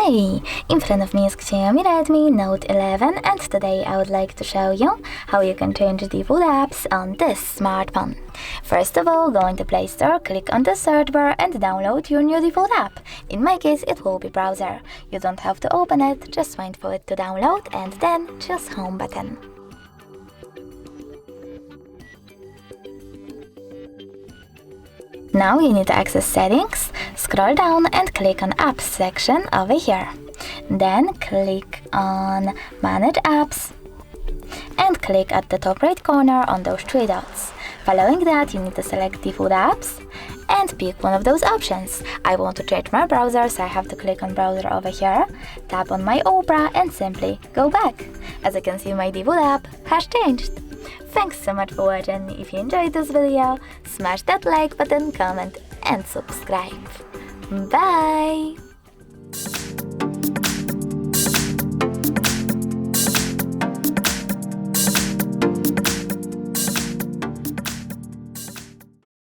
Hi! In front of me is Xiaomi Redmi Note 11 and today I would like to show you how you can change default apps on this smartphone. First of all, go into Play Store, click on the search bar and download your new default app. In my case, it will be Browser. You don't have to open it, just wait for it to download and then choose Home button. Now you need to access Settings, scroll down and click on Apps section over here. Then click on Manage Apps and click at the top right corner on those three dots. Following that, you need to select Default Apps and pick one of those options. I want to change my browser, so I have to click on Browser over here, tap on my Opera and simply go back. As you can see, my default app has changed. Thanks so much for watching. If you enjoyed this video, smash that like button, comment and subscribe. Bye!